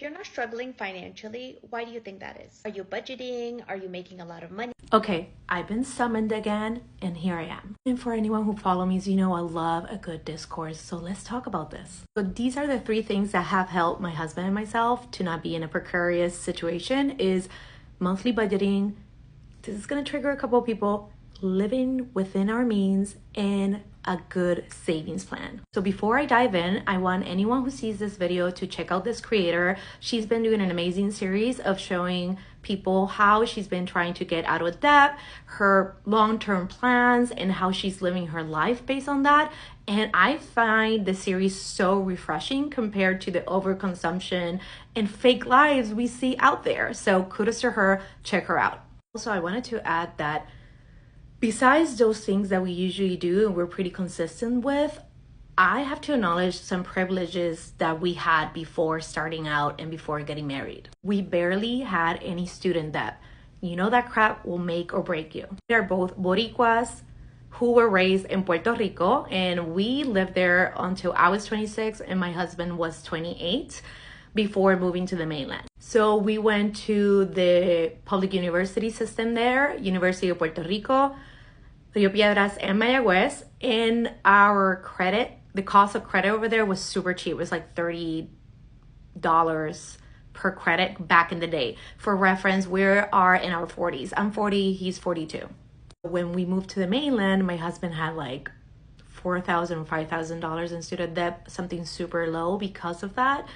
you're not struggling financially, why do you think that is? Are you budgeting? Are you making a lot of money? Okay, I've been summoned again, and here I am. And for anyone who follows me, you know I love a good discourse, so let's talk about this. So these are the three things that have helped my husband and myself to not be in a precarious situation is monthly budgeting. This is going to trigger a couple of people. Living within our means and a good savings plan. So before I dive in, I want anyone who sees this video to check out this creator. She's been doing an amazing series of showing people how she's been trying to get out of debt, her long-term plans, and how she's living her life based on that. And I find the series so refreshing compared to the overconsumption and fake lives we see out there. So kudos to her, check her out. Also, I wanted to add that besides those things that we usually do and we're pretty consistent with, I have to acknowledge some privileges that we had before starting out and before getting married. We barely had any student debt. You know that crap will make or break you. We are both Boricuas who were raised in Puerto Rico, and we lived there until I was 26 and my husband was 28 before moving to the mainland. So we went to the public university system there, University of Puerto Rico, Rio Piedras, and Mayagüez. And our credit, the cost of credit over there was super cheap. It was like $30 per credit back in the day. For reference, we are in our 40s. I'm 40, he's 42. When we moved to the mainland, my husband had like $4,000, $5,000 in student debt, something super low because of that.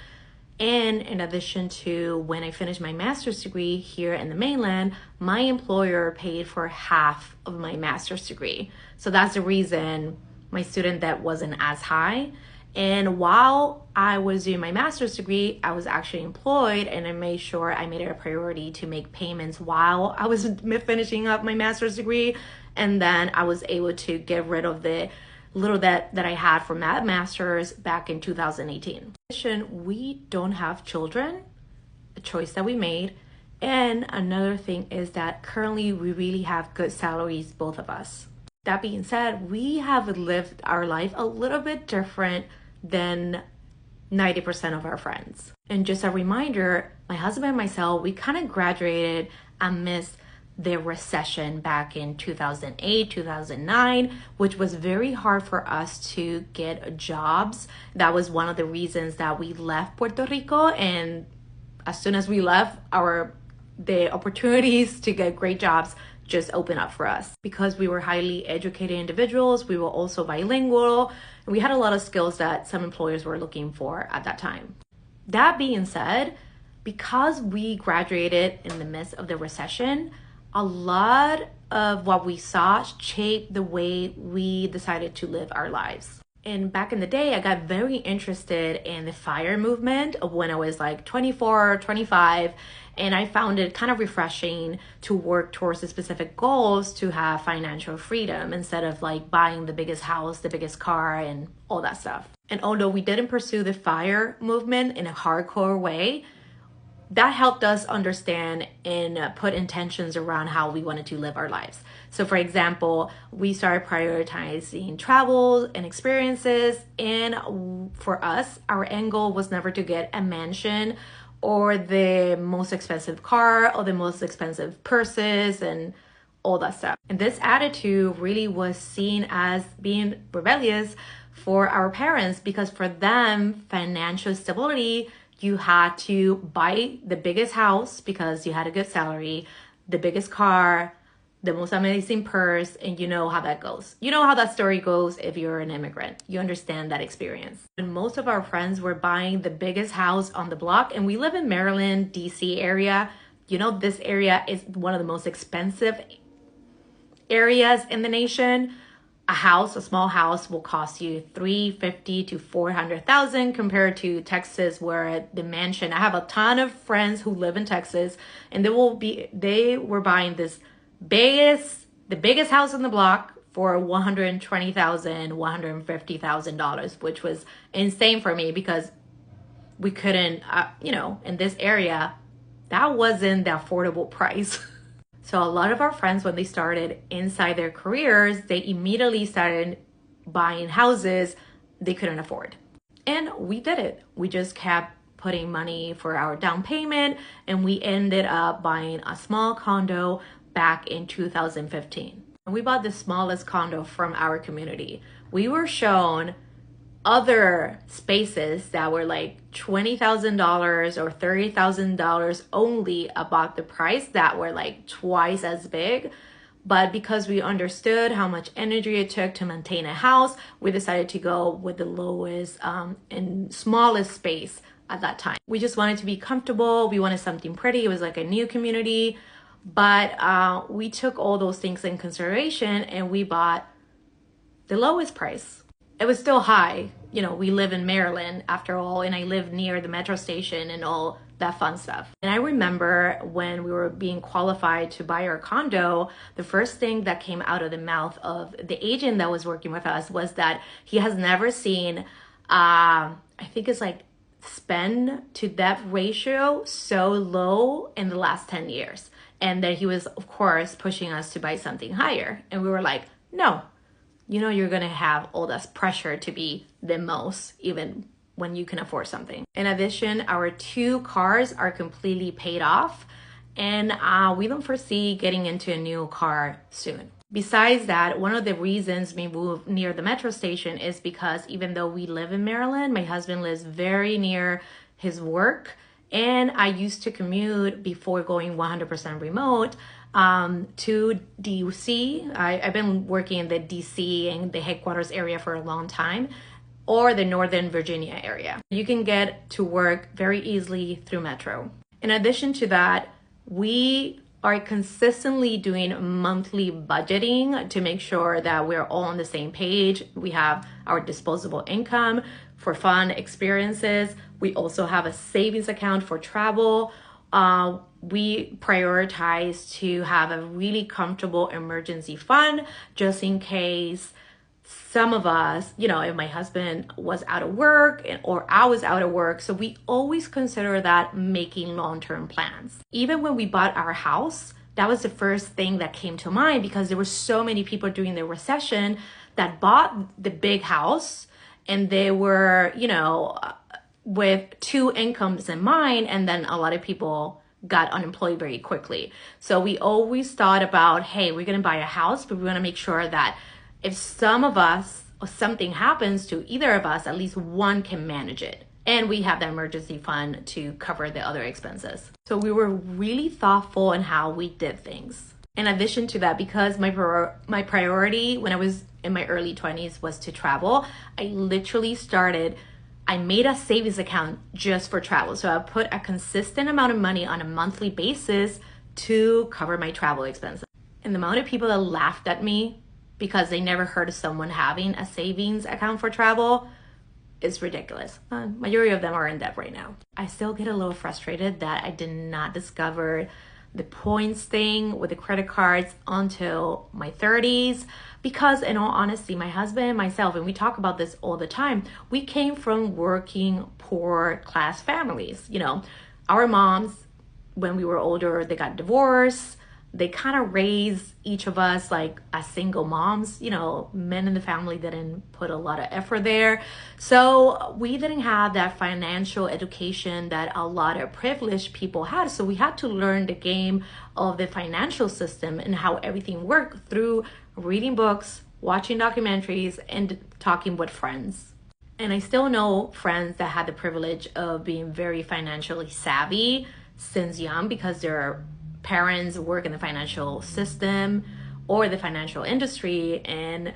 And in addition to when I finished my master's degree here in the mainland, my employer paid for half of my master's degree. So that's the reason my student debt wasn't as high. And while I was doing my master's degree, I was actually employed, and I made sure I made it a priority to make payments while I was finishing up my master's degree. And then I was able to get rid of the little debt that I had from that master's back in 2018. In addition, we don't have children, a choice that we made. And another thing is that currently we really have good salaries, both of us. That being said, we have lived our life a little bit different than 90% of our friends. And just a reminder, my husband and myself, we kind of graduated amidst the recession back in 2008, 2009, which was very hard for us to get jobs. That was one of the reasons that we left Puerto Rico. And as soon as we left, the opportunities to get great jobs just opened up for us. Because we were highly educated individuals, we were also bilingual, and we had a lot of skills that some employers were looking for at that time. That being said, because we graduated in the midst of the recession, a lot of what we saw shaped the way we decided to live our lives. And back in the day, I got very interested in the FIRE movement of when I was like 24, 25, and I found it kind of refreshing to work towards the specific goals to have financial freedom instead of like buying the biggest house, the biggest car, and all that stuff. And although we didn't pursue the FIRE movement in a hardcore way, that helped us understand and put intentions around how we wanted to live our lives. So for example, we started prioritizing travel and experiences. And for us, our end goal was never to get a mansion or the most expensive car or the most expensive purses and all that stuff. And this attitude really was seen as being rebellious for our parents, because for them, financial stability, you had to buy the biggest house because you had a good salary, the biggest car, the most amazing purse, and you know how that goes. You know how that story goes if you're an immigrant. You understand that experience. And most of our friends were buying the biggest house on the block, and we live in Maryland, DC area. You know, this area is one of the most expensive areas in the nation. A small house will cost you $350,000 to $400,000 compared to Texas, where the mansion. I have a ton of friends who live in Texas, and they were buying the biggest house in the block for $120,000, $150,000, which was insane for me because we couldn't, in this area, that wasn't the affordable price. So a lot of our friends, when they started inside their careers, they immediately started buying houses they couldn't afford. And we did it. We just kept putting money for our down payment, and we ended up buying a small condo back in 2015. And we bought the smallest condo from our community. We were shown other spaces that were like $20,000 or $30,000 only about the price that were like twice as big. But because we understood how much energy it took to maintain a house, we decided to go with the lowest and smallest space at that time. We just wanted to be comfortable. We wanted something pretty. It was like a new community. But we took all those things in consideration and we bought the lowest price. It was still high. You know, we live in Maryland after all, and I live near the metro station and all that fun stuff. And I remember when we were being qualified to buy our condo, the first thing that came out of the mouth of the agent that was working with us was that he has never seen, I think it's like spend to debt ratio so low in the last 10 years. And that he was, of course, pushing us to buy something higher. And we were like, no, you know, you're going to have all this pressure to be the most, even when you can afford something. In addition, our 2 cars are completely paid off, and we don't foresee getting into a new car soon. Besides that, one of the reasons we moved near the metro station is because even though we live in Maryland, my husband lives very near his work, and I used to commute before going 100% remote to DC. I've been working in the DC and the headquarters area for a long time, or the Northern Virginia area. You can get to work very easily through Metro. In addition to that, we are consistently doing monthly budgeting to make sure that we're all on the same page. We have our disposable income for fun experiences. We also have a savings account for travel. We prioritize to have a really comfortable emergency fund just in case some of us, you know, if my husband was out of work or I was out of work. So we always consider that making long-term plans. Even when we bought our house, that was the first thing that came to mind because there were so many people during the recession that bought the big house and they were, you know, with 2 incomes in mind, and then a lot of people got unemployed very quickly. So we always thought about, hey, we're gonna buy a house, but we wanna make sure that if some of us or something happens to either of us, at least one can manage it. And we have the emergency fund to cover the other expenses. So we were really thoughtful in how we did things. In addition to that, because my priority when I was in my early 20s was to travel, I made a savings account just for travel. So I put a consistent amount of money on a monthly basis to cover my travel expenses. And the amount of people that laughed at me because they never heard of someone having a savings account for travel is ridiculous. Majority of them are in debt right now. I still get a little frustrated that I did not discover the points thing with the credit cards until my 30s, because in all honesty, my husband and myself, and we talk about this all the time, we came from working poor class families. You know, our moms, when we were older, they got divorced. They kind of raised each of us like as single moms. You know, men in the family didn't put a lot of effort there. So we didn't have that financial education that a lot of privileged people had. So we had to learn the game of the financial system and how everything worked through reading books, watching documentaries, and talking with friends. And I still know friends that had the privilege of being very financially savvy since young because their parents work in the financial system or the financial industry, and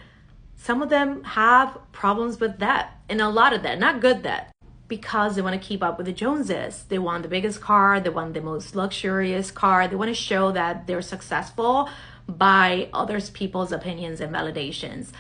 some of them have problems with debt, and a lot of that, not good debt, because they want to keep up with the Joneses. They want the biggest car, they want the most luxurious car, they want to show that they're successful by others people's opinions and validations.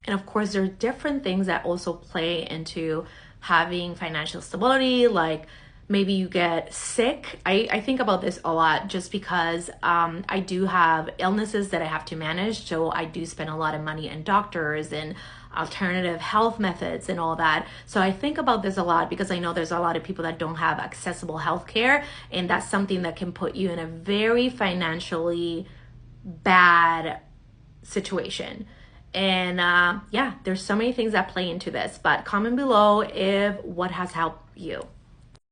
And of course, there are different things that also play into having financial stability, like maybe you get sick. I think about this a lot just because I do have illnesses that I have to manage. So I do spend a lot of money in doctors and alternative health methods and all that. So I think about this a lot because I know there's a lot of people that don't have accessible health care. And that's something that can put you in a very financially bad situation. And yeah, there's so many things that play into this. But comment below if what has helped you.